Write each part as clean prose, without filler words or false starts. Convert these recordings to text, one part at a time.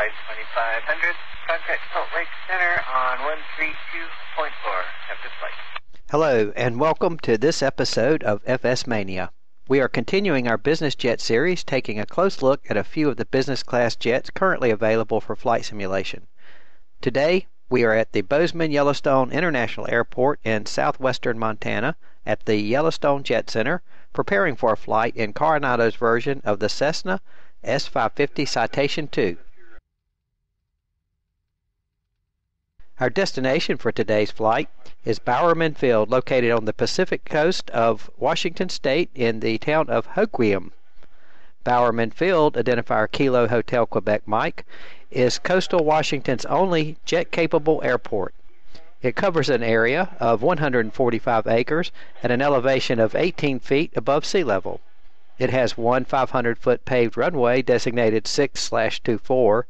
flight 2500, contact Salt Lake Center on 132.4. Have this flight. Hello, and welcome to this episode of FS Mania. We are continuing our business jet series, taking a close look at a few of the business class jets currently available for flight simulation. Today, we are at the Bozeman Yellowstone International Airport in southwestern Montana at the Yellowstone Jet Center, preparing for a flight in Carenado's version of the CESSNA S550 Citation II. Our destination for today's flight is Bowerman Field, located on the Pacific coast of Washington State in the town of Hoquiam. Bowerman Field, identifier Kilo Hotel Quebec Mike, is coastal Washington's only jet-capable airport. It covers an area of 145 acres at an elevation of 18 feet above sea level. It has one 500-foot paved runway designated 6/24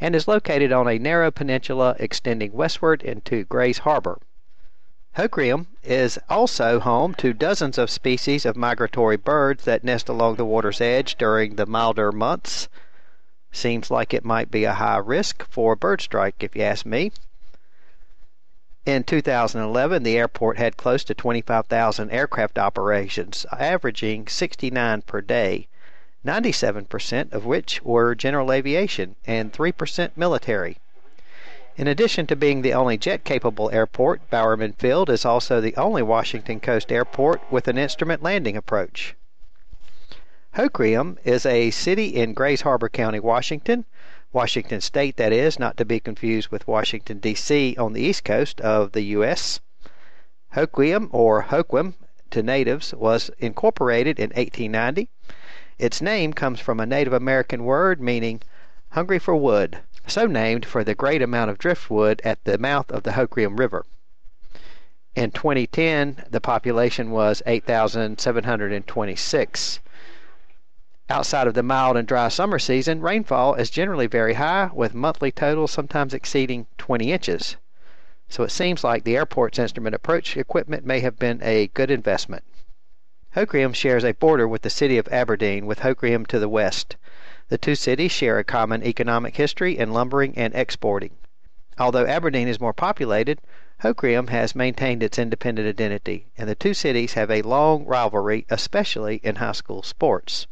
and is located on a narrow peninsula extending westward into Grays Harbor. Hoquiam is also home to dozens of species of migratory birds that nest along the water's edge during the milder months. Seems like it might be a high risk for bird strike, if you ask me. In 2011, the airport had close to 25,000 aircraft operations, averaging 69 per day, 97% of which were general aviation and 3% military. In addition to being the only jet-capable airport, Bowerman Field is also the only Washington Coast airport with an instrument landing approach. Hoquiam is a city in Grays Harbor County, Washington State, that is, not to be confused with Washington, D.C. on the east coast of the U.S. Hoquiam, or Hoquiam to natives, was incorporated in 1890. Its name comes from a Native American word meaning hungry for wood, so named for the great amount of driftwood at the mouth of the Hoquiam River. In 2010, the population was 8,726. Outside of the mild and dry summer season, rainfall is generally very high, with monthly totals sometimes exceeding 20 inches. So it seems like the airport's instrument approach equipment may have been a good investment. Hoquiam shares a border with the city of Aberdeen, with Hoquiam to the west. The two cities share a common economic history in lumbering and exporting. Although Aberdeen is more populated, Hoquiam has maintained its independent identity, and the two cities have a long rivalry, especially in high school sports.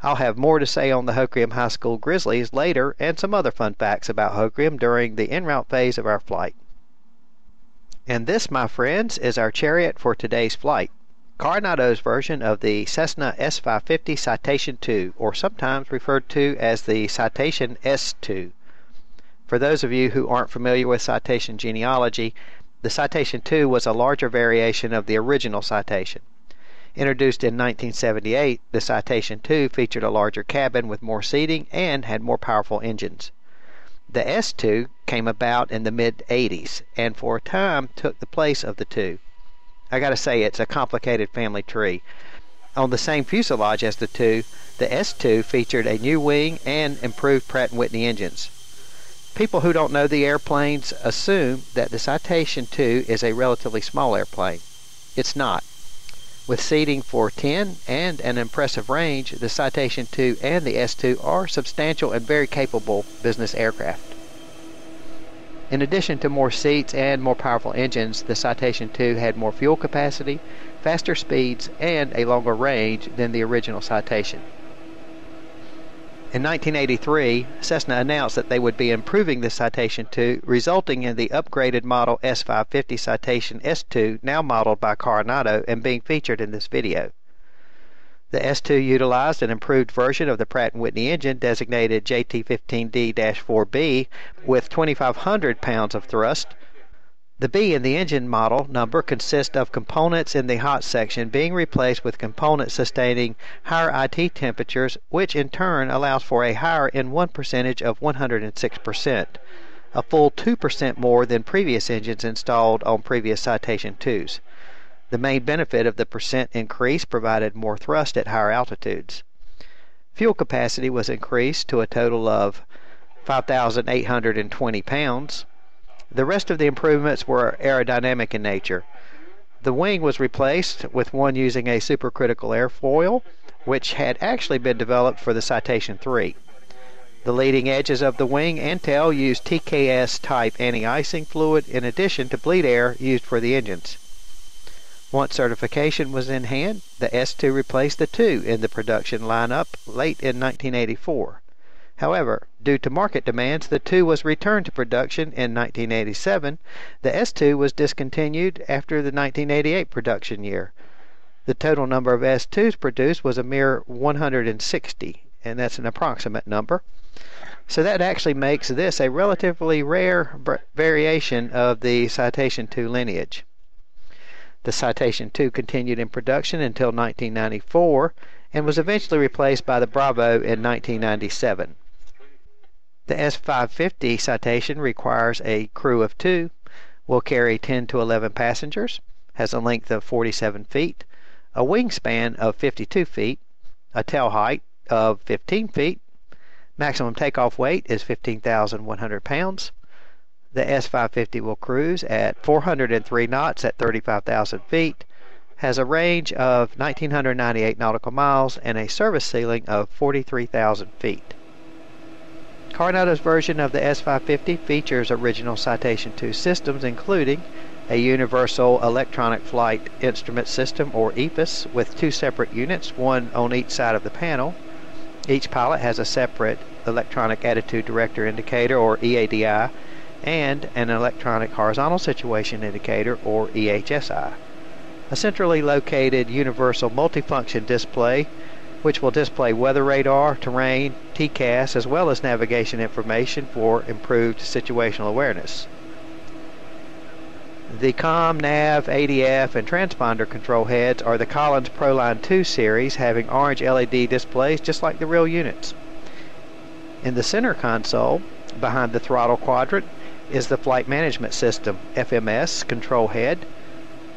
I'll have more to say on the Hoquiam High School Grizzlies later, and some other fun facts about Hoquiam during the en route phase of our flight. And this, my friends, is our chariot for today's flight. Carenado's version of the CESSNA S550 Citation II, or sometimes referred to as the Citation S2. For those of you who aren't familiar with Citation genealogy, the Citation II was a larger variation of the original Citation. Introduced in 1978, the Citation II featured a larger cabin with more seating and had more powerful engines. The S2 came about in the mid-80s and for a time took the place of the two. I gotta say, it's a complicated family tree. On the same fuselage as the two, the S2 featured a new wing and improved Pratt & Whitney engines. People who don't know the airplanes assume that the Citation II is a relatively small airplane. It's not. With seating for 10 and an impressive range, the Citation II and the S2 are substantial and very capable business aircraft. In addition to more seats and more powerful engines, the Citation II had more fuel capacity, faster speeds, and a longer range than the original Citation. In 1983, Cessna announced that they would be improving the Citation II, resulting in the upgraded model S550 Citation S2, now modeled by Carenado and being featured in this video. The S2 utilized an improved version of the Pratt & Whitney engine designated JT15D-4B with 2,500 pounds of thrust. The B in the engine model number consists of components in the hot section being replaced with components sustaining higher IT temperatures, which in turn allows for a higher N1 percentage of 106%, a full 2% more than previous engines installed on previous Citation IIs. The main benefit of the percent increase provided more thrust at higher altitudes. Fuel capacity was increased to a total of 5,820 pounds. The rest of the improvements were aerodynamic in nature. The wing was replaced with one using a supercritical airfoil, which had actually been developed for the Citation III. The leading edges of the wing and tail use TKS type anti-icing fluid in addition to bleed air used for the engines. Once certification was in hand, the S2 replaced the 2 in the production lineup late in 1984. However, due to market demands, the 2 was returned to production in 1987. The S2 was discontinued after the 1988 production year. The total number of S2s produced was a mere 160, and that's an approximate number. So that actually makes this a relatively rare variation of the Citation II lineage. The Citation II continued in production until 1994 and was eventually replaced by the Bravo in 1997. The S550 Citation requires a crew of 2, will carry 10 to 11 passengers, has a length of 47 feet, a wingspan of 52 feet, a tail height of 15 feet, maximum takeoff weight is 15,100 pounds. The S550 will cruise at 403 knots at 35,000 feet, has a range of 1,998 nautical miles, and a service ceiling of 43,000 feet. Carenado's version of the S550 features original Citation II systems, including a Universal Electronic Flight Instrument System, or EFIS, with 2 separate units, one on each side of the panel. Each pilot has a separate Electronic Attitude Director Indicator, or EADI, and an Electronic Horizontal Situation Indicator, or EHSI. A centrally located universal multifunction display, which will display weather radar, terrain, TCAS, as well as navigation information for improved situational awareness. The COM, NAV, ADF, and transponder control heads are the Collins ProLine 2 series, having orange LED displays just like the real units. In the center console, behind the throttle quadrant, is the Flight Management System, FMS, control head,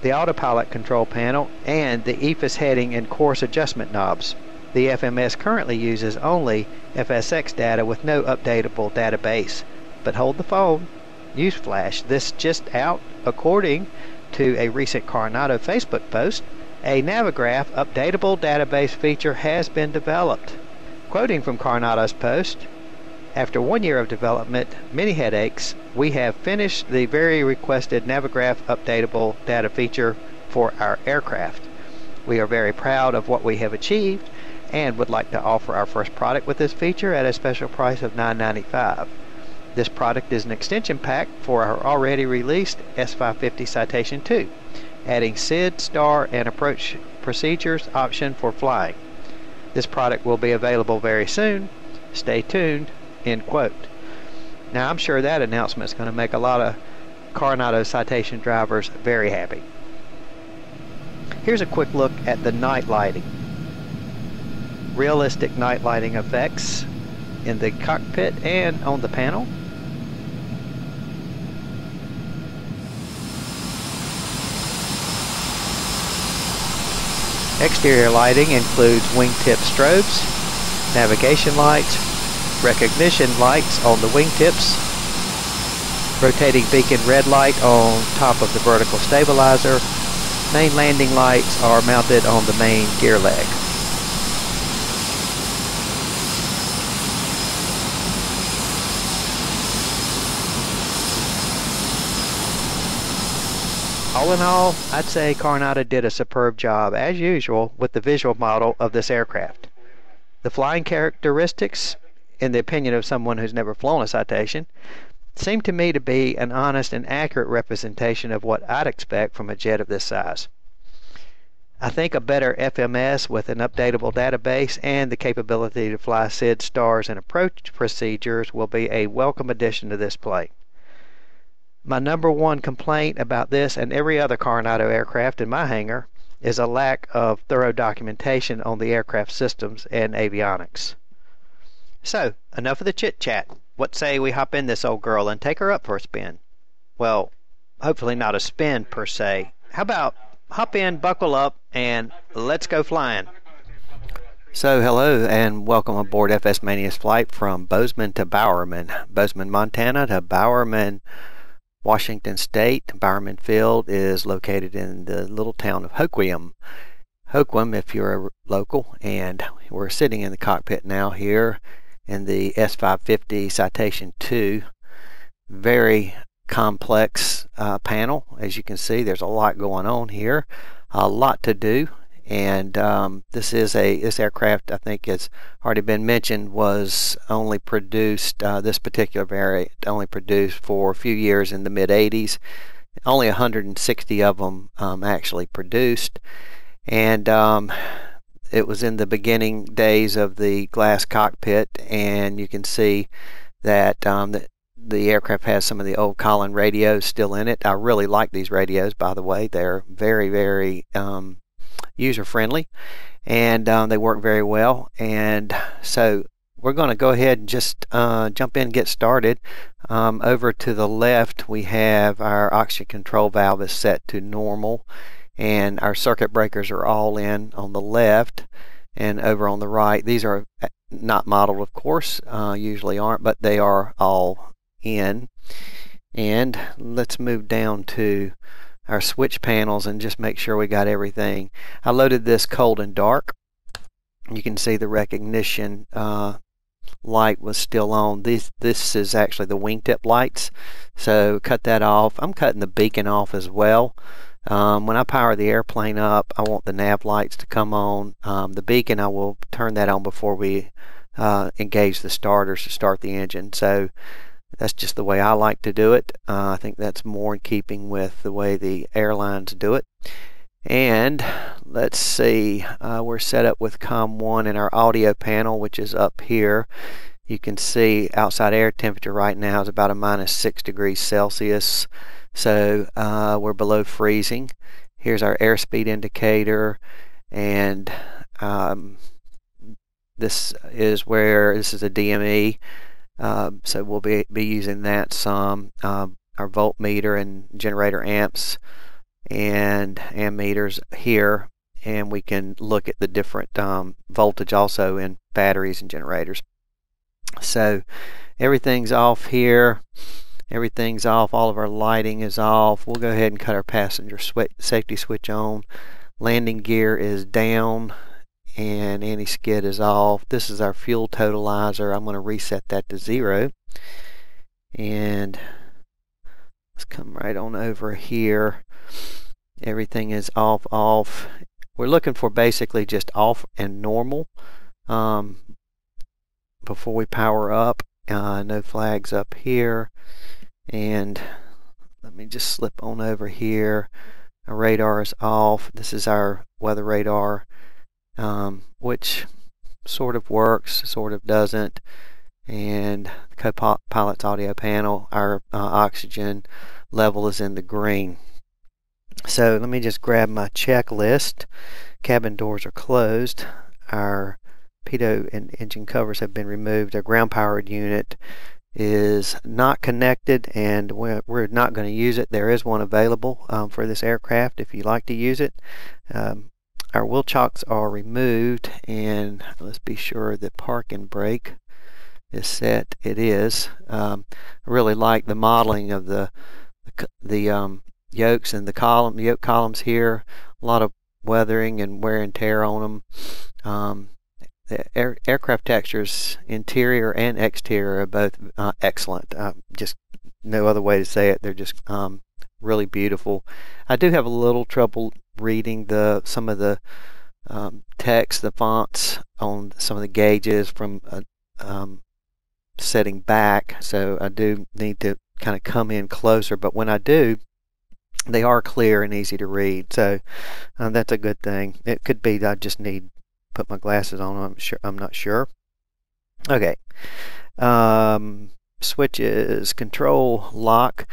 the autopilot control panel, and the EFIS heading and course adjustment knobs. The FMS currently uses only FSX data with no updatable database. But hold the phone. Newsflash, this just out. According to a recent Carenado Facebook post, a Navigraph updatable database feature has been developed. Quoting from Carenado's post, after 1 year of development, many headaches, we have finished the very requested Navigraph updatable data feature for our aircraft. We are very proud of what we have achieved and would like to offer our first product with this feature at a special price of $9.95. This product is an extension pack for our already released S550 Citation II, adding SID, STAR, and approach procedures option for flying. This product will be available very soon. Stay tuned. End quote. Now, I'm sure that announcement is going to make a lot of Carenado Citation drivers very happy. Here's a quick look at the night lighting. Realistic night lighting effects in the cockpit and on the panel. Exterior lighting includes wingtip strobes, navigation lights, recognition lights on the wingtips, rotating beacon red light on top of the vertical stabilizer. Main landing lights are mounted on the main gear leg. All in all, I'd say Carenado did a superb job, as usual, with the visual model of this aircraft. The flying characteristics, in the opinion of someone who's never flown a Citation, seem to me to be an honest and accurate representation of what I'd expect from a jet of this size. I think a better FMS with an updatable database and the capability to fly SID, STARS, and approach procedures will be a welcome addition to this plane. My number one complaint about this and every other Carenado aircraft in my hangar is a lack of thorough documentation on the aircraft systems and avionics. So, enough of the chit-chat. What say we hop in this old girl and take her up for a spin? Well, hopefully not a spin per se. How about hop in, buckle up, and let's go flying. So, hello and welcome aboard FS Mania's flight from Bozeman to Bowerman. Bozeman, Montana to Bowerman, Washington State. Bowerman Field is located in the little town of Hoquiam. Hoquiam, if you're a local, and we're sitting in the cockpit now here in the S550 Citation 2. Very complex panel. As you can see, there's a lot going on here, a lot to do. And this aircraft, I think has already been mentioned, was only produced, this particular variant only produced for a few years in the mid-80s. Only 160 of them actually produced. And it was in the beginning days of the glass cockpit, and you can see that the aircraft has some of the old Collin radios still in it. I really like these radios, by the way. They're very, very user-friendly, and they work very well. And so we're going to go ahead and just jump in and get started. Over to the left, we have our oxygen control valve is set to normal, and our circuit breakers are all in on the left. And over on the right, these are not modeled, of course, usually aren't, but they are all in. And let's move down to our switch panels and just make sure we got everything. I loaded this cold and dark. You can see the recognition light was still on. This is actually the wingtip lights, so cut that off. I'm cutting the beacon off as well. When I power the airplane up, I want the nav lights to come on. The beacon, I will turn that on before we engage the starters to start the engine. So that's just the way I like to do it. I think that's more in keeping with the way the airlines do it. And let's see, we're set up with COM1 in our audio panel, which is up here. You can see outside air temperature right now is about a -6 degrees Celsius. So we're below freezing. Here's our airspeed indicator, and this is a DME. So we'll be using that some. Our voltmeter and generator amps and ammeters here, and we can look at the different voltage also in batteries and generators. So everything's off here. Everything's off. All of our lighting is off. We'll go ahead and cut our passenger safety switch on. Landing gear is down, and anti-skid is off. This is our fuel totalizer. I'm going to reset that to 0. And let's come right on over here. Everything is off. We're looking for basically just off and normal before we power up. No flags up here. And let me just slip on over here. Our radar is off. This is our weather radar, which sort of works, sort of doesn't. And the co-pilot's audio panel, our oxygen level is in the green. So let me just grab my checklist. Cabin doors are closed. Our pitot and engine covers have been removed. Our ground powered unit is not connected, and we're not going to use it. There is one available for this aircraft if you like to use it. Our wheel chocks are removed, and let's be sure the park and brake is set. It is. I really like the modeling of the yokes and the yoke columns here. A lot of weathering and wear and tear on them. The aircraft textures, interior and exterior, are both excellent. Just no other way to say it. They're just really beautiful. I do have a little trouble reading some of the text, the fonts on some of the gauges from setting back, so I do need to kind of come in closer, but when I do, they are clear and easy to read, so that's a good thing. It could be that I just need put my glasses on. I'm not sure. Okay. Switches, control, lock,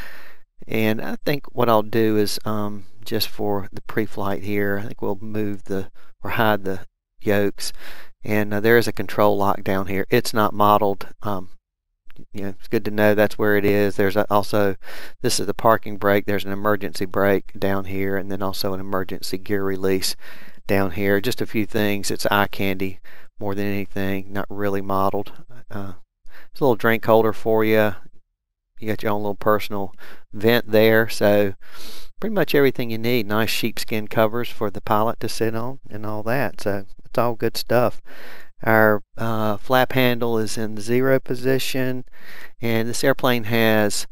and I think what I'll do is just for the pre-flight here, I think we'll move or hide the yokes, and there is a control lock down here. It's not modeled. It's good to know that's where it is. There's also, this is the parking brake. There's an emergency brake down here, and then also an emergency gear release down here. Just a few things. It's eye candy more than anything, not really modeled. It's a little drink holder for you. You got your own little personal vent there, so pretty much everything you need. Nice sheepskin covers for the pilot to sit on and all that, so it's all good stuff. Our flap handle is in the 0 position, and this airplane has,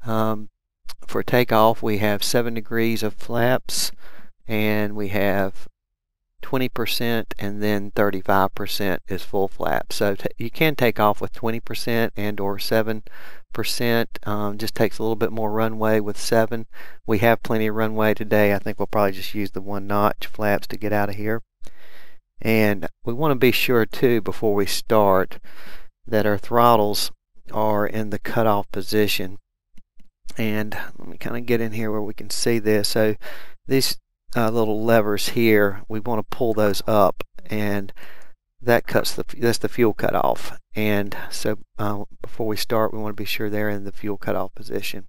for takeoff, we have 7 degrees of flaps, and we have 20% and then 35% is full flap. So you can take off with 20% and or 7%. Just takes a little bit more runway with 7. We have plenty of runway today. I think we'll probably just use the 1-notch flaps to get out of here. And we want to be sure too, before we start, that our throttles are in the cutoff position. And let me kind of get in here where we can see this. So these little levers here, we want to pull those up, and that cuts that's the fuel cutoff. And so before we start, we want to be sure they're in the fuel cutoff position.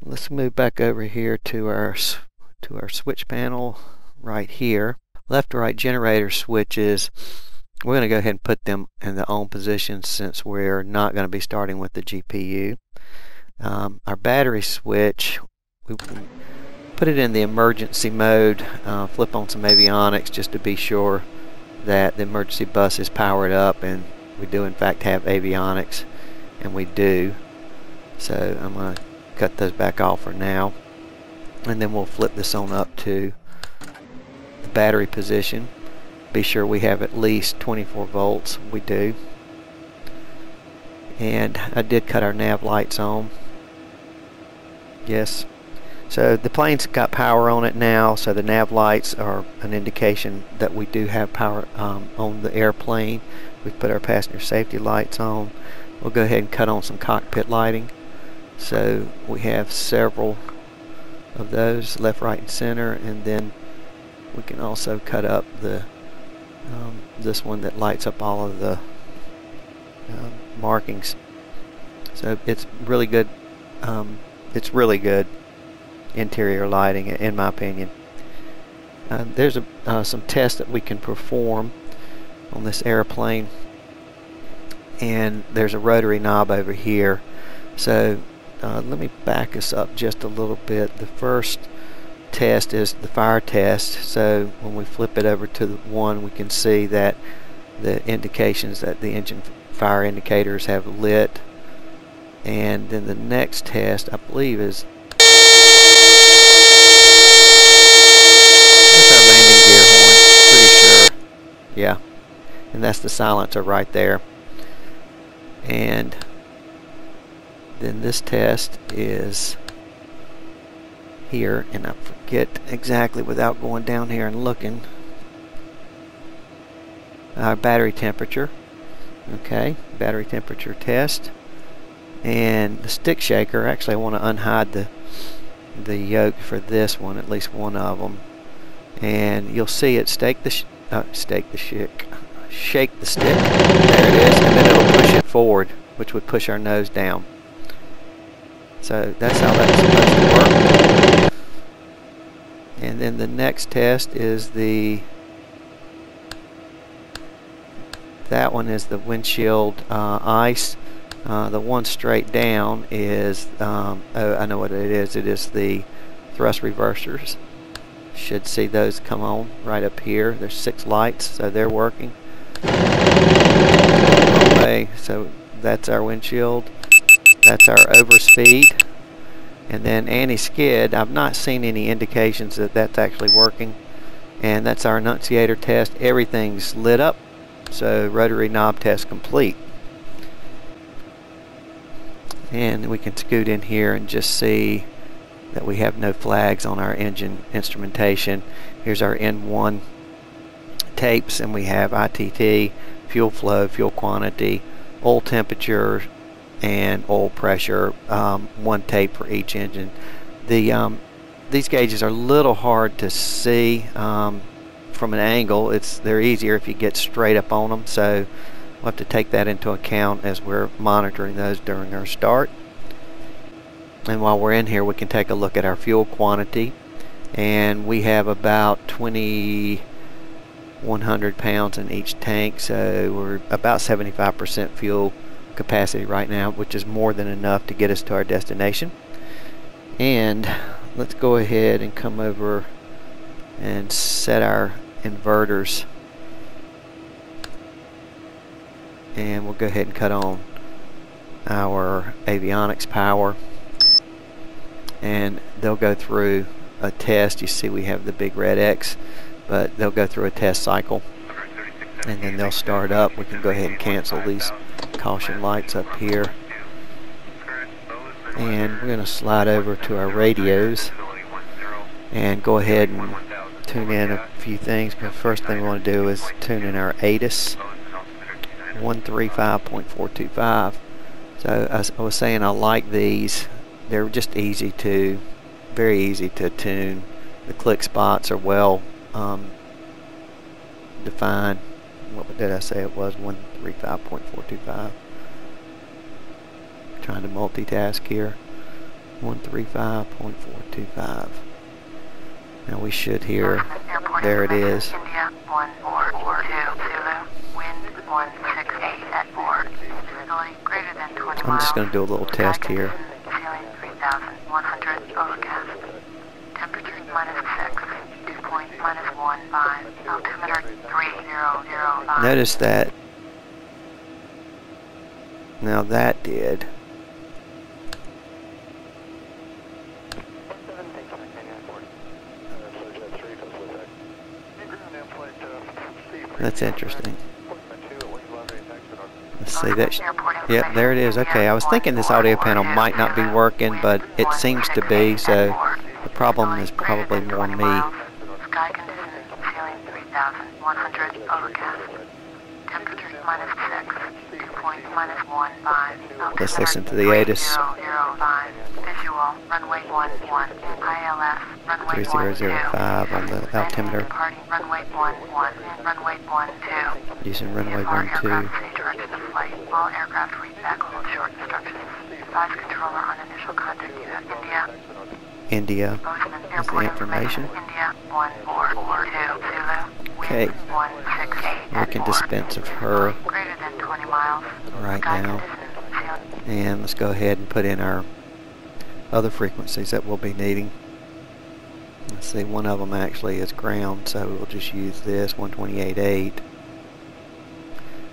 Let's move back over here to our switch panel right here. Left to right generator switches, we're going to go ahead and put them in the on position since we're not going to be starting with the GPU. Our battery switch, we put it in the emergency mode, flip on some avionics just to be sure that the emergency bus is powered up, and we do in fact have avionics, and we do. So I'm going to cut those back off for now, and then we'll flip this on up to the battery position. Be sure we have at least 24 volts. We do. And I did cut our nav lights on. Yes. So the plane's got power on it now, so the nav lights are an indication that we do have power on the airplane. We've put our passenger safety lights on. We'll go ahead and cut on some cockpit lighting. So we have several of those, left, right, and center, and then we can also cut up the this one that lights up all of the markings. So it's really good. It's really good interior lighting, in my opinion. There's some tests that we can perform on this airplane, and there's a rotary knob over here. So let me back us up just a little bit. The first test is the fire test. So when we flip it over to the 1, we can see that the indications that the engine fire indicators have lit. And then the next test, I believe, is that's our landing gear horn, pretty sure. Yeah, and that's the silencer right there. And then this test is here, and I forget exactly without going down here and looking. Our battery temperature. Okay, battery temperature test. And the stick shaker, actually I want to unhide the yoke for this one, at least one of them. And you'll see it shake the stick. There it is, and then it'll push it forward, which would push our nose down. So that's how that's supposed to work. And then the next test is that one is the windshield ice. The one straight down is, oh, I know what it is. It is the thrust reversers. Should see those come on right up here. There's 6 lights, so they're working. Okay, so that's our windshield. That's our overspeed. And then anti-skid, I've not seen any indications that that's actually working. And that's our annunciator test. Everything's lit up, so rotary knob test complete. And we can scoot in here and just see that we have no flags on our engine instrumentation. Here's our N1 tapes, and we have ITT, fuel flow, fuel quantity, oil temperature, and oil pressure, one tape for each engine. These gauges are a little hard to see from an angle. They're easier if you get straight up on them, so we'll have to take that into account as we're monitoring those during our start. And while we're in here, we can take a look at our fuel quantity, and we have about 2,100 pounds in each tank, so we're about 75% fuel capacity right now, which is more than enough to get us to our destination. And let's go ahead and come over and set our inverters. and we'll go ahead and cut on our avionics power, and they'll go through a test. You see we have the big red X, but they'll go through a test cycle and then they'll start up. We can go ahead and cancel these caution lights up here, and we're going to slide over to our radios and go ahead and tune in a few things. But first thing we want to do is tune in our ATIS 135.425. So as I was saying, I like these. They're just very easy to tune. The click spots are well defined. What did I say it was? 135.425. Trying to multitask here. 135.425. Now we should hear. There it is. India 1442 Zulu. Wind 168 at 4. Visibility greater than 20 miles. I'm just going to do a little test here. Ceiling 3,100 overcast. Temperature -6. Dew point -15. Altimeter 3005. Notice that. Now that did. That's interesting. Let's see that. Yep, there it is. Okay, I was thinking this audio panel might not be working, but it seems to be, so the problem is probably more me. Sky conditions, ceiling 3,100 overcast. Temperature -6. Dew point -15. Let's listen to the ATIS. 005. Visual runway 11. ILS runway 3005 on the altimeter. Departing runway 11. Runway 12. Using runway All 12. aircraft ready to enter the flight. All aircraft read back hold short instructions. Advise controller on initial contact unit India. India Bozeman is the Airport information. India 1442 Zulu. Okay, Wind 168 we at can 4. dispense of her Greater than 20 miles. right Sky now. conditions, ceiling And let's go ahead and put in our other frequencies that we'll be needing. Let's see, one of them actually is ground, so we'll just use this 128.8.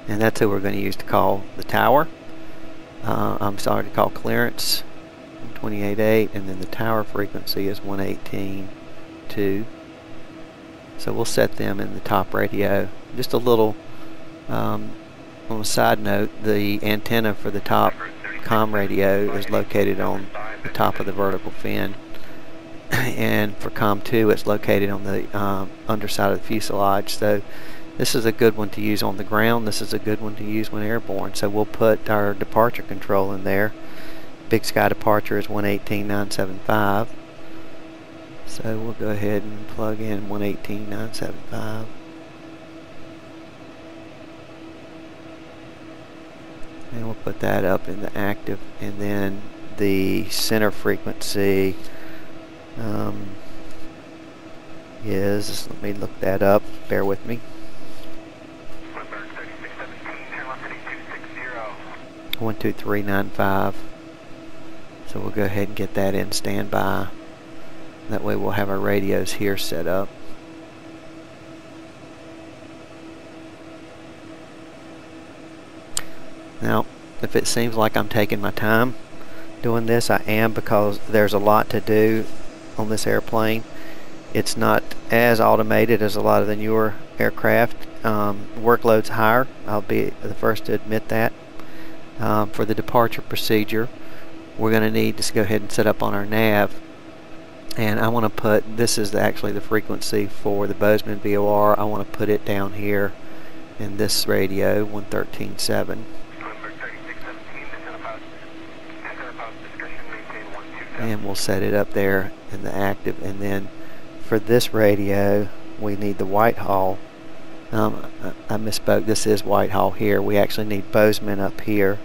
And that's who we're going to use to call the tower. I'm sorry, to call clearance 128.8, and then the tower frequency is 118.2. So we'll set them in the top radio. Just a little, on a side note, the antenna for the top comm radio is located on the top of the vertical fin. And for COM 2 it's located on the underside of the fuselage. So this is a good one to use on the ground. This is a good one to use when airborne. So we'll put our departure control in there. Big sky departure is 118.975. So we'll go ahead and plug in 118.975. And we'll put that up in the active, and then the center frequency is, let me look that up, bear with me. 12395. So we'll go ahead and get that in standby. That way we'll have our radios here set up. Now, if it seems like I'm taking my time doing this, I am, because there's a lot to do on this airplane. It's not as automated as a lot of the newer aircraft. Workload's higher, I'll be the first to admit that. For the departure procedure, we're going to need to go ahead and set up on our nav. And I want to put, this is actually the frequency for the Bozeman VOR. I want to put it down here in this radio, 113.7. And we'll set it up there in the active. And then for this radio, we need the Whitehall. I misspoke, this is Whitehall here. We actually need Bozeman up here.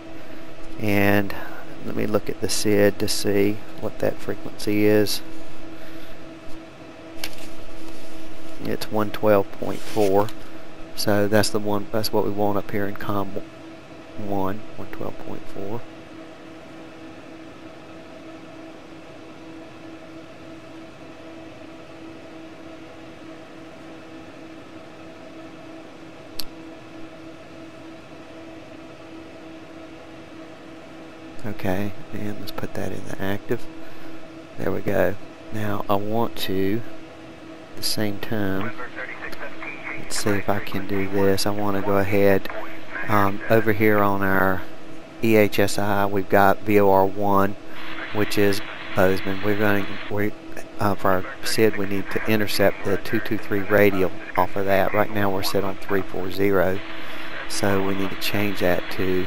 And let me look at the SID to see what that frequency is. It's 112.4. So that's the one, that's what we want up here in COM 1, 112.4. Okay, and let's put that in the active. There we go. Now I want to, at the same time, let's see if I can do this. I want to go ahead over here on our EHSI. We've got VOR1, which is Bozeman. For our SID, we need to intercept the 223 radial off of that. Right now we're set on 340, so we need to change that to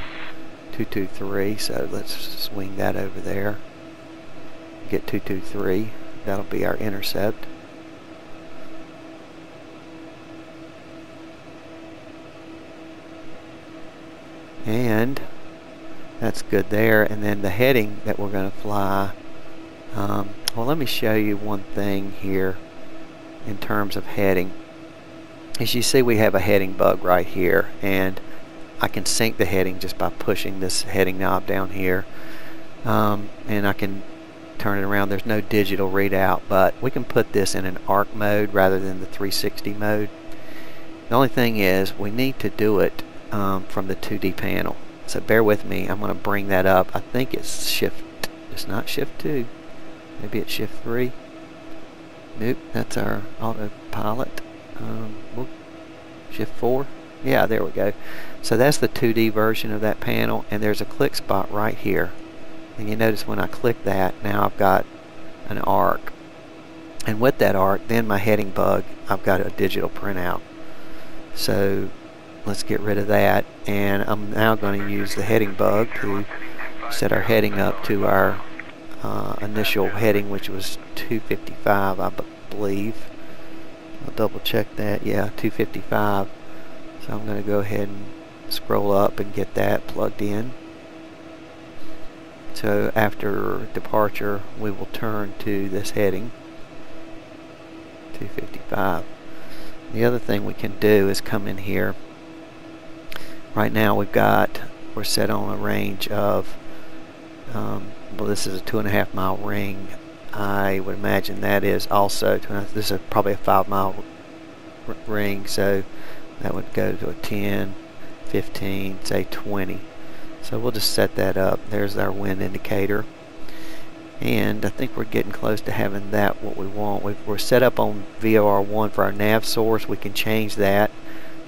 223. So let's swing that over there. Get 223. That'll be our intercept. And that's good there. And then the heading that we're going to fly, well, let me show you one thing here in terms of heading. As you see, we have a heading bug right here, and I can sync the heading just by pushing this heading knob down here, and I can turn it around. There's no digital readout, but we can put this in an arc mode rather than the 360 mode. The only thing is we need to do it from the 2D panel, so bear with me. I'm going to bring that up. I think it's shift, it's not shift 2, maybe it's shift 3. Nope, that's our autopilot. Shift 4. Yeah, there we go. So that's the 2D version of that panel, and there's a click spot right here. And you notice when I click that, now I've got an arc. And with that arc, then my heading bug, I've got a digital printout. So let's get rid of that, and I'm now going to use the heading bug to set our heading up to our initial heading, which was 255, I believe. I'll double check that. Yeah, 255. So I'm going to go ahead and scroll up and get that plugged in. So after departure, we will turn to this heading, 255. The other thing we can do is come in here. Right now we're set on a range of, well, this is a 2.5 mile ring. I would imagine that is also, this is probably a 5 mile ring, so that would go to a 10, 15, say 20. So we'll just set that up. There's our wind indicator. And I think we're getting close to having that what we want. We're set up on VOR1 for our nav source. We can change that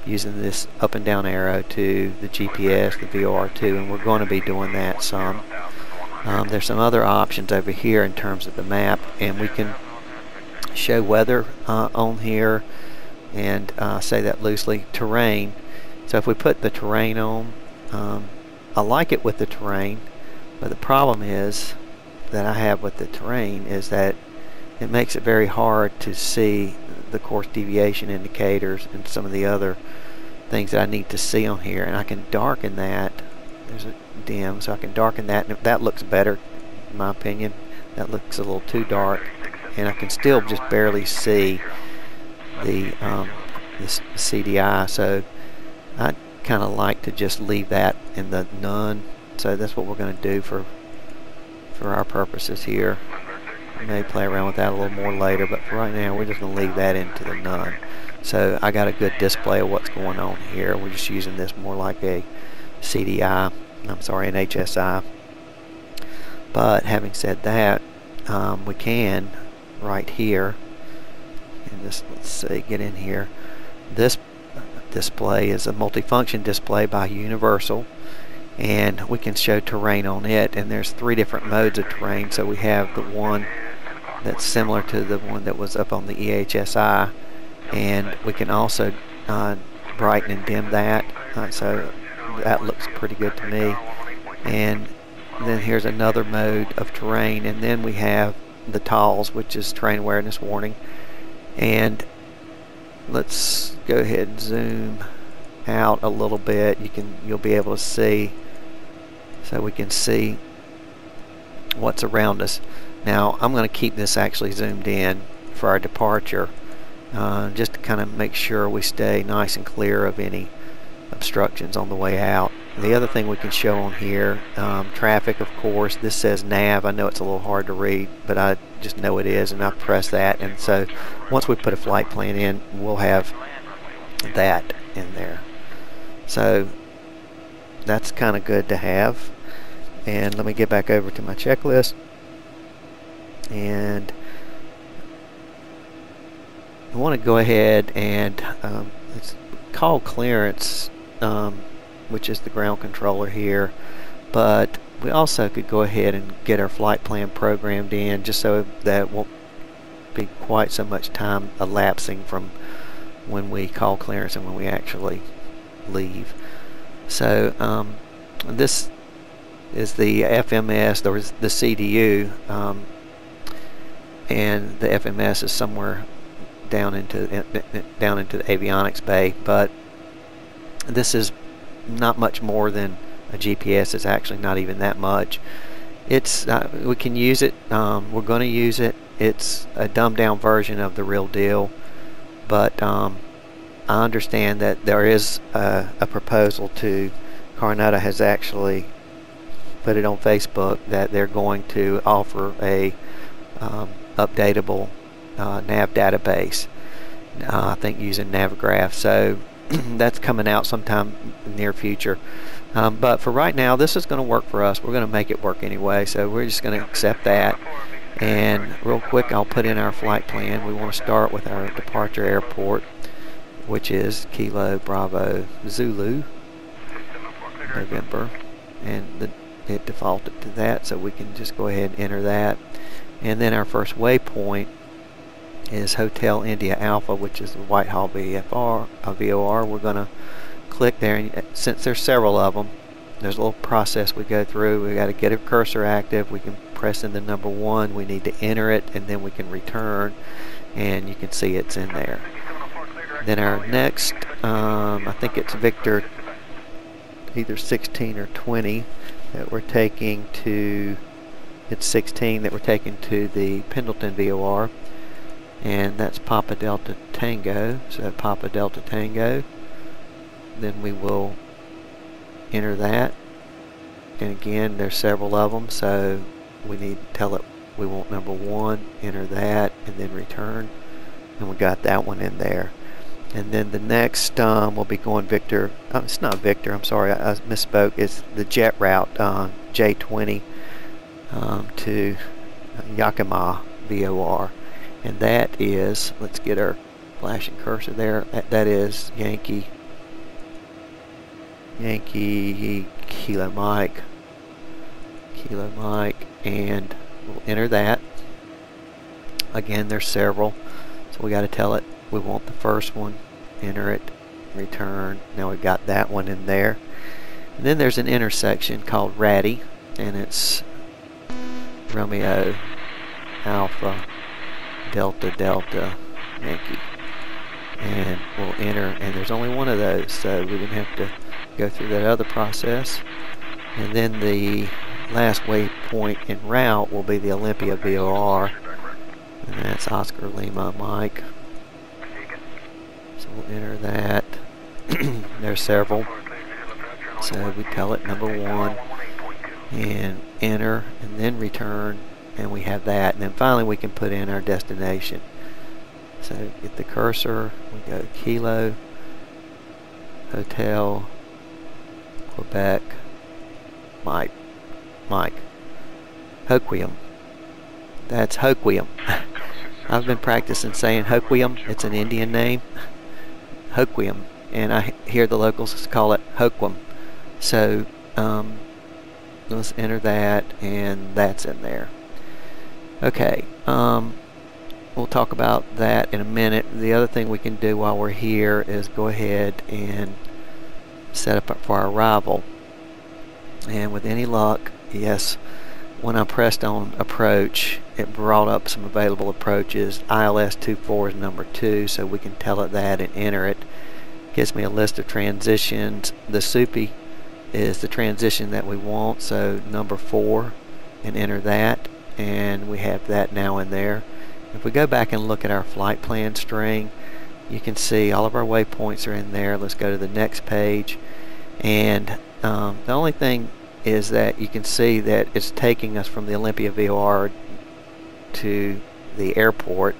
using this up and down arrow to the GPS, the VOR2, and we're going to be doing that some. There's some other options over here in terms of the map, and we can show weather on here, and say that loosely, terrain. So if we put the terrain on, I like it with the terrain, but the problem is that I have with the terrain is that it makes it very hard to see the course deviation indicators and some of the other things that I need to see on here, and I can darken that. There's a dim, so I can darken that, and that looks better in my opinion. That looks a little too dark, and I can still just barely see the this CDI, so I kind of like to just leave that in the none. So that's what we're going to do for our purposes here. We may play around with that a little more later, but for right now we're just going to leave that into the none. So I got a good display of what's going on here. We're just using this more like a CDI, I'm sorry, an HSI. But having said that, we can right here, and just let's see, get in here. This display is a multifunction display by Universal, and we can show terrain on it, and there's 3 different modes of terrain. So we have the one that's similar to the one that was up on the EHSI, and we can also brighten and dim that, so that looks pretty good to me. And then here's another mode of terrain, and then we have the TALS, which is terrain awareness warning. And let's go ahead and zoom out a little bit. You'll be able to see, so we can see what's around us. Now I'm going to keep this actually zoomed in for our departure, just to kind of make sure we stay nice and clear of any obstructions on the way out. The other thing we can show on here, traffic, of course. This says nav. I know it's a little hard to read, but I just know it is, and I press that, and so once we put a flight plan in, we'll have that in there. So that's kind of good to have. And let me get back over to my checklist, and I want to go ahead and it's called clearance, which is the ground controller here, but we also could go ahead and get our flight plan programmed in, just so that won't be quite so much time elapsing from when we call clearance and when we actually leave. So this is the FMS, or the CDU, and the FMS is somewhere down into the avionics bay, but this is not much more than a GPS. It's actually not even that much. It's we can use it. We're going to use it. It's a dumbed down version of the real deal, but I understand that there is a proposal to, Carenado has actually put it on Facebook, that they're going to offer a updatable nav database, I think using Navigraph. So that's coming out sometime in the near future. But for right now, this is going to work for us. We're going to make it work anyway, so we're just going to accept that. And real quick, I'll put in our flight plan. We want to start with our departure airport, which is Kilo Bravo Zulu November, and it defaulted to that, so we can just go ahead and enter that. And then our first waypoint is Hotel India Alpha, which is the Whitehall VOR. We're going to click there, and since there's several of them, there's a little process we go through. We got to get a cursor active. We can press in the number 1. We need to enter it, and then we can return, and you can see it's in there. Then our next, I think it's Victor either 16 or 20 that we're taking to, it's 16 that we're taking to the Pendleton VOR, and that's Papa Delta Tango. So Papa Delta Tango, then we will enter that, and again there's several of them, so we need to tell it we want number 1, enter that, and then return, and we got that one in there. And then the next we'll be going Victor, it's not Victor, I'm sorry, I misspoke, it's the jet route, J20 to Yakima VOR, and that is, let's get our flashing cursor there, that is Yankee Kilo Mike, and we'll enter that. Again, there's several, so we got to tell it we want the first one, enter it, return. Now we've got that one in there. And then there's an intersection called Ratty, and it's Romeo Alpha Delta Delta Yankee, and we'll enter, and there's only one of those, so we didn't have to go through that other process. And then the last waypoint en route will be the Olympia VOR, and that's Oscar Lima Mike, so we'll enter that. There's several, so we tell it number 1 and enter, and then return, and we have that. And then finally we can put in our destination. So get the cursor, we go Kilo Hotel Quebec Mike Hoquiam. That's Hoquiam. I've been practicing saying Hoquiam. It's an Indian name, Hoquiam, and I hear the locals call it Hoquiam. So let's enter that, and that's in there. Okay, we'll talk about that in a minute. The other thing we can do while we're here is go ahead and set up for our arrival, and with any luck, yes, when I pressed on approach, it brought up some available approaches. ILS 24 is number 2, so we can tell it that and enter it. Gives me a list of transitions. The SUPI is the transition that we want, so number 4, and enter that, and we have that now in there. If we go back and look at our flight plan string, you can see all of our waypoints are in there. Let's go to the next page, and the only thing is that you can see that it's taking us from the Olympia VOR to the airport,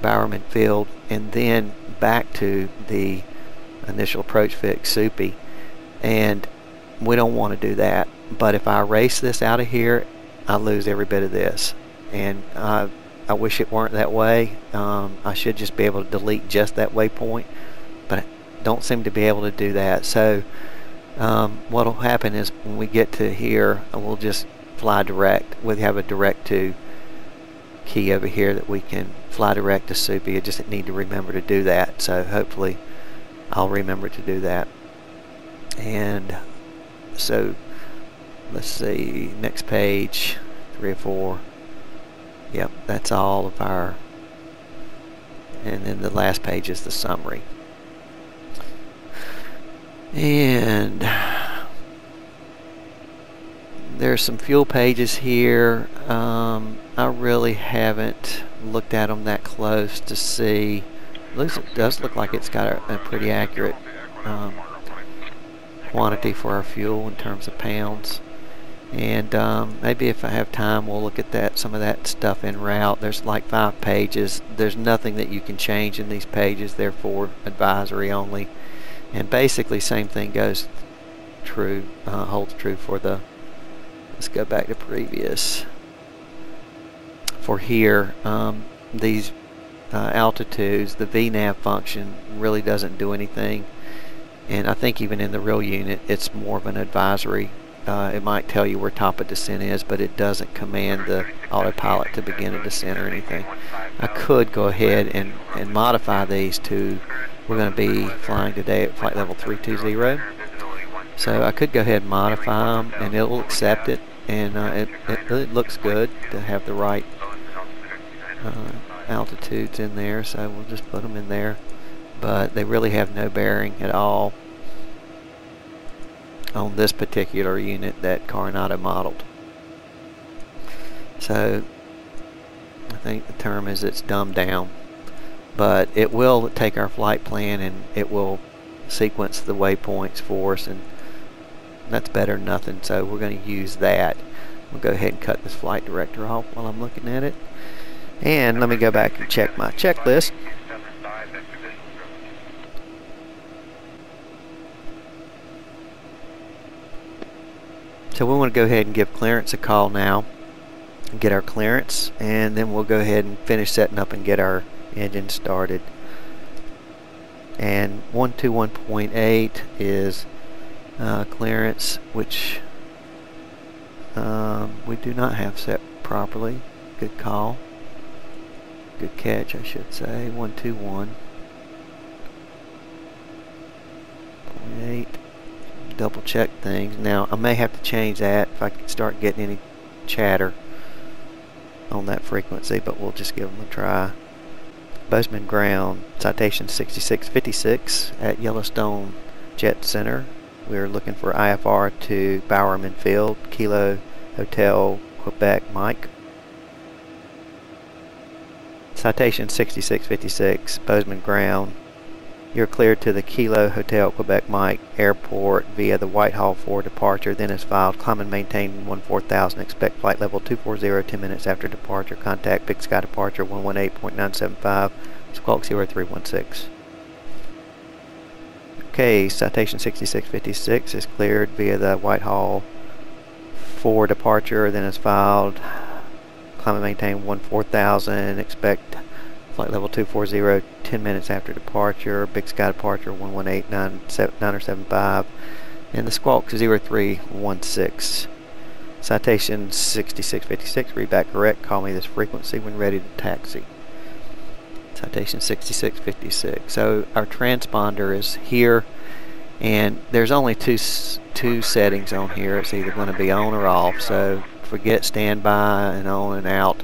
Bowerman Field, and then back to the initial approach fix SUPI. And we don't want to do that. But if I erase this out of here, I lose every bit of this, and I wish it weren't that way. I should just be able to delete just that waypoint, but I don't seem to be able to do that. So what will happen is when we get to here, we'll just fly direct. We have a direct to key over here that we can fly direct to SUPI. I just need to remember to do that, so hopefully I'll remember to do that. And so let's see, next page, 3 or 4. Yep, that's all of our, and then the last page is the summary. And there's some fuel pages here. I really haven't looked at them that close to see. It does look like it's got a pretty accurate quantity for our fuel in terms of pounds. And maybe if I have time, we'll look at some of that stuff en route. There's like 5 pages. There's nothing that you can change in these pages. They're for advisory only. And basically, same thing goes true, holds true for the. Let's go back to previous. For here, these altitudes, the VNAV function really doesn't do anything. And I think even in the real unit, it's more of an advisory. It might tell you where top of descent is, but it doesn't command the autopilot to begin a descent or anything. I could go ahead and modify these to, we're going to be flying today at flight level 320. So I could go ahead and modify them, and it will accept it, and it looks good to have the right altitudes in there, so we'll just put them in there. But they really have no bearing at all on this particular unit that Carenado modeled. So I think the term is it's dumbed down, but it will take our flight plan and it will sequence the waypoints for us, and that's better than nothing, so we're going to use that. We'll go ahead and cut this flight director off while I'm looking at it. And let me go back and check my checklist. So we want to go ahead and give clearance a call now and get our clearance, and then we'll go ahead and finish setting up and get our engine started. And 121.8 is clearance, which we do not have set properly. Good call. Good catch, I should say. 121.8. Double check things. Now I may have to change that if I can start getting any chatter on that frequency, but we'll just give them a try. Bozeman ground, citation 6656 at Yellowstone Jet Center. We're looking for IFR to Bowerman Field, Kilo Hotel Quebec Mike. Citation 6656, Bozeman ground. You're cleared to the Kilo Hotel Quebec Mike Airport via the Whitehall for departure, then is filed. Climb and maintain 14,000. Expect flight level 240 10 minutes after departure. Contact Big Sky Departure 118.975, Squawk 0316. Okay, citation 6656 is cleared via the Whitehall for departure, then is filed. Climb and maintain 14,000. Expect flight level 240 10 minutes after departure. Big Sky Departure 118.975, and the Squawk 0316. Citation 6656, read back correct. Call me this frequency when ready to taxi. Citation 6656. So our transponder is here, and there's only two settings on here. It's either going to be on or off, so forget standby and on and out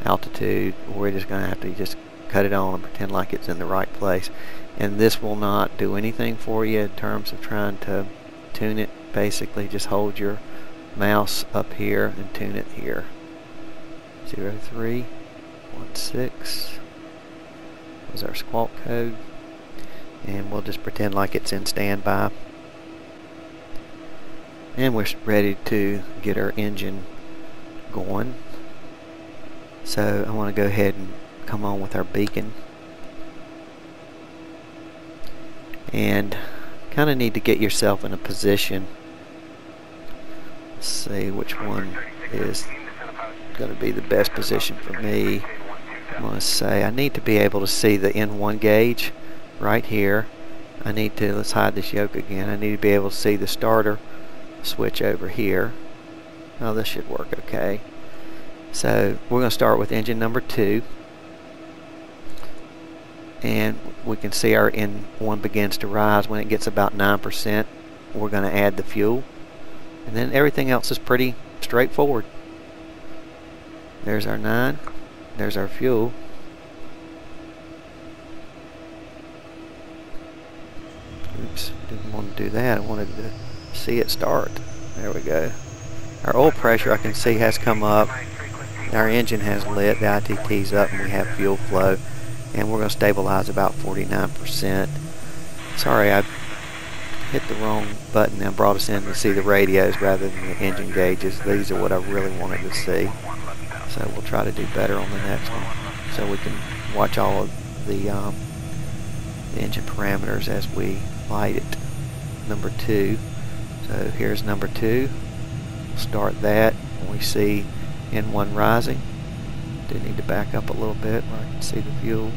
altitude. We're just going to have to just cut it on and pretend like it's in the right place. And this will not do anything for you in terms of trying to tune it. Basically just hold your mouse up here and tune it here. 0316 was our squawk code, and we'll just pretend like it's in standby, and we're ready to get our engine going. So I want to go ahead and come on with our beacon, and kind of need to get yourself in a position Let's see which one is going to be the best position for me. I'm going to say I need to be able to see the N1 gauge right here. I need to, let's hide this yoke again. I need to be able to see the starter switch over here. Oh, this should work okay. So we're going to start with engine number 2. And we can see our N1 begins to rise. When it gets about 9%, we're going to add the fuel. And then everything else is pretty straightforward. There's our 9. There's our fuel. Oops, didn't want to do that. I wanted to see it start. There we go. Our oil pressure I can see has come up. Our engine has lit. The ITT's up and we have fuel flow. And we're going to stabilize about 49%. Sorry, I hit the wrong button and brought us in to see the radios rather than the engine gauges. These are what I really wanted to see. So we'll try to do better on the next one. So we can watch all of the engine parameters as we light it. Number 2. So here's number 2. Start that. We see N1 rising. Do need to back up a little bit where I can see the fuel.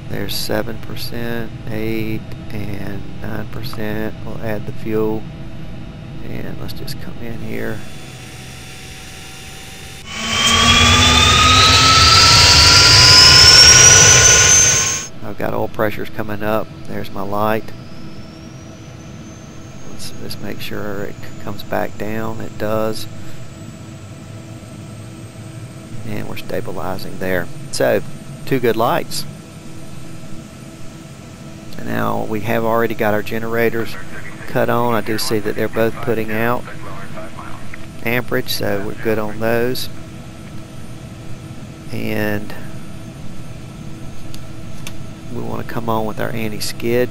There's 7%, 8, and 9%. We'll add the fuel. And let's just come in here. I've got oil pressures coming up. There's my light. Let's just make sure it comes back down. It does. And we're stabilizing there. So, 2 good lights. And now we have already got our generators cut on. I do see that they're both putting out amperage, so we're good on those. And we want to come on with our anti-skid,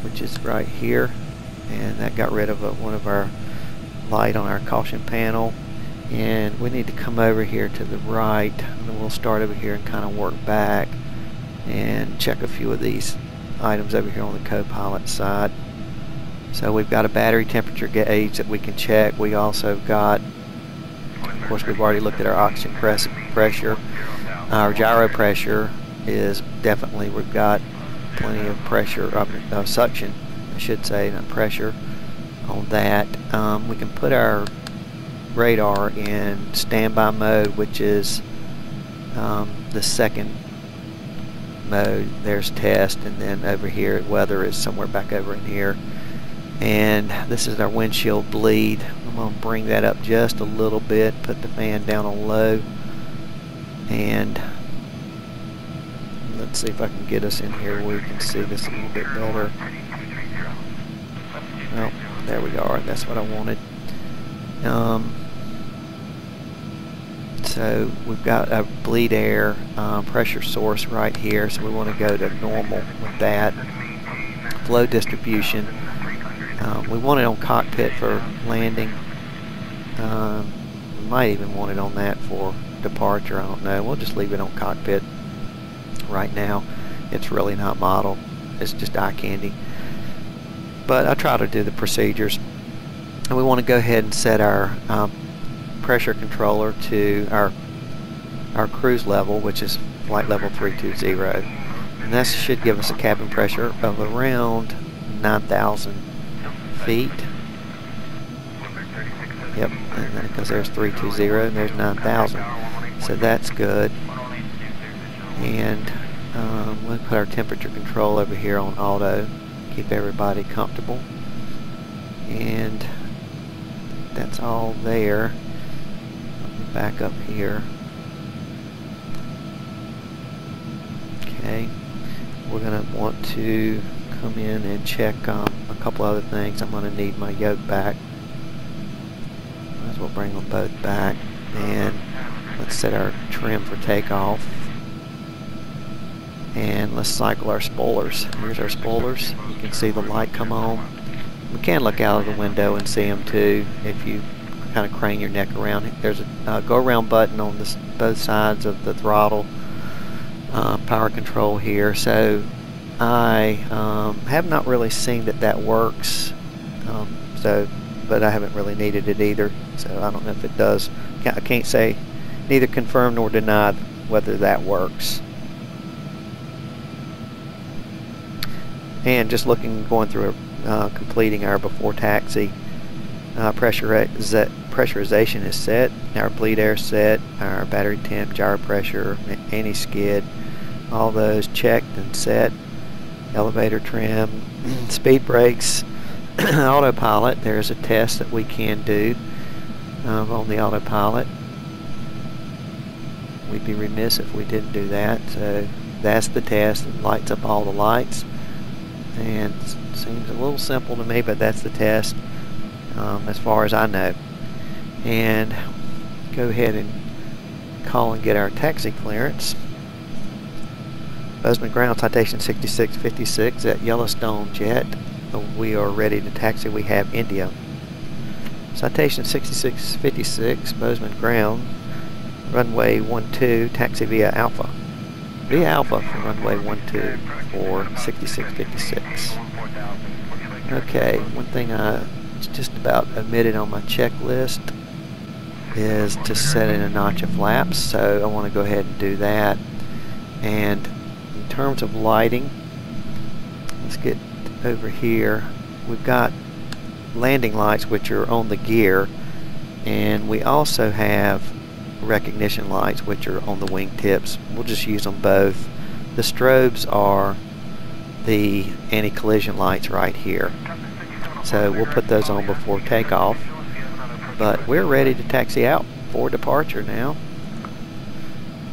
which is right here. And that got rid of one of our light on our caution panel. And we need to come over here to the right, and then we'll start over here and kind of work back and check a few of these items over here on the co-pilot side. So we've got a battery temperature gauge that we can check. We also got, of course, we've already looked at our oxygen pressure. Our gyro pressure is definitely, we've got plenty of pressure, suction, I should say, not pressure on that. We can put our radar in standby mode, which is the second mode. There's test, and then over here weather is somewhere back over in here. And this is our windshield bleed. I'm going to bring that up just a little bit, put the fan down on low, and let's see if I can get us in here where we can see this a little bit better. Well, there we are. That's what I wanted. So we've got a bleed air pressure source right here, so we want to go to normal with that. Flow distribution, we want it on cockpit for landing. We might even want it on that for departure, I don't know. We'll just leave it on cockpit right now. It's really not model, it's just eye candy. But I try to do the procedures. And we want to go ahead and set our pressure controller to our cruise level, which is flight level 320, and that should give us a cabin pressure of around 9,000 feet. Yep, and because there's 320 and there's 9,000, so that's good. And we'll put our temperature control over here on auto, keep everybody comfortable, and that's all there. Back up here. Okay, we're going to want to come in and check a couple other things. I'm going to need my yoke back. Might as well bring them both back. And let's set our trim for takeoff. And let's cycle our spoilers. Here's our spoilers. You can see the light come on. We can look out of the window and see them too if you kind of crane your neck around. There's a go around button on both sides of the throttle power control here, so I have not really seen that works, so but I haven't really needed it either, so I don't know if it does. I can't say, neither confirm nor deny whether that works. And just going through completing our before taxi, pressurization is set, our bleed air set, our battery temp, gyro pressure, anti-skid, all those checked and set, elevator trim, speed brakes, autopilot. There's a test that we can do on the autopilot. We'd be remiss if we didn't do that. So that's the test. It lights up all the lights, and seems a little simple to me, but that's the test as far as I know. And go ahead and call and get our taxi clearance. Bozeman ground, citation 6656 at Yellowstone Jet. We are ready to taxi. We have India. Citation 6656, Bozeman ground, runway 12, taxi via Alpha. Via Alpha from runway 12 for 6656. Okay, one thing I just about omitted on my checklist is to set in a notch of flaps, so I want to go ahead and do that. And in terms of lighting, let's get over here. We've got landing lights which are on the gear, and we also have recognition lights which are on the wingtips. We'll just use them both. The strobes are the anti-collision lights right here, so we'll put those on before takeoff. But we're ready to taxi out for departure now.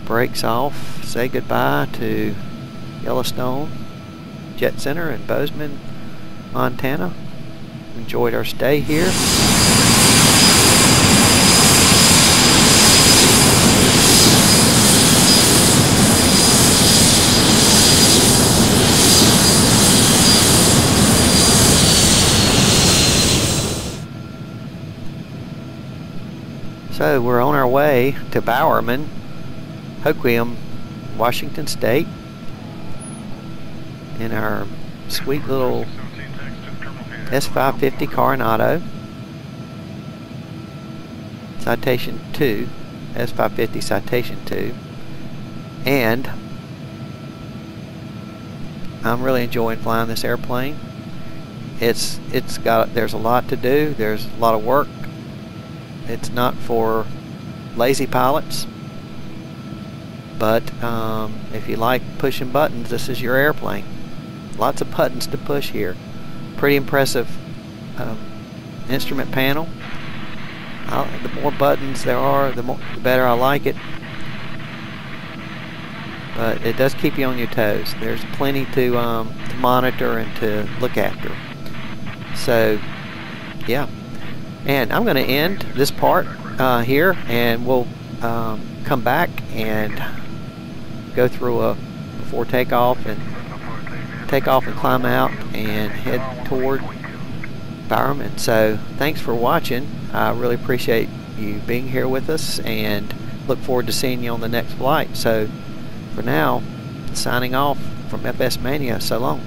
Brakes off. Say goodbye to Yellowstone Jet Center in Bozeman, Montana. Enjoyed our stay here. So we're on our way to Bowerman, Hoquiam, Washington State, in our sweet little S550 Carenado, citation 2, S550 citation 2, and I'm really enjoying flying this airplane. There's a lot to do. There's a lot of work. It's not for lazy pilots, but if you like pushing buttons, this is your airplane. Lots of buttons to push here. Pretty impressive instrument panel. The more buttons there are, the better I like it. But it does keep you on your toes. There's plenty to monitor and to look after. So, yeah. And I'm going to end this part here, and we'll come back and go through a before takeoff and climb out and head toward Bowerman. So thanks for watching. I really appreciate you being here with us, and look forward to seeing you on the next flight. So for now, signing off from FS Mania. So long.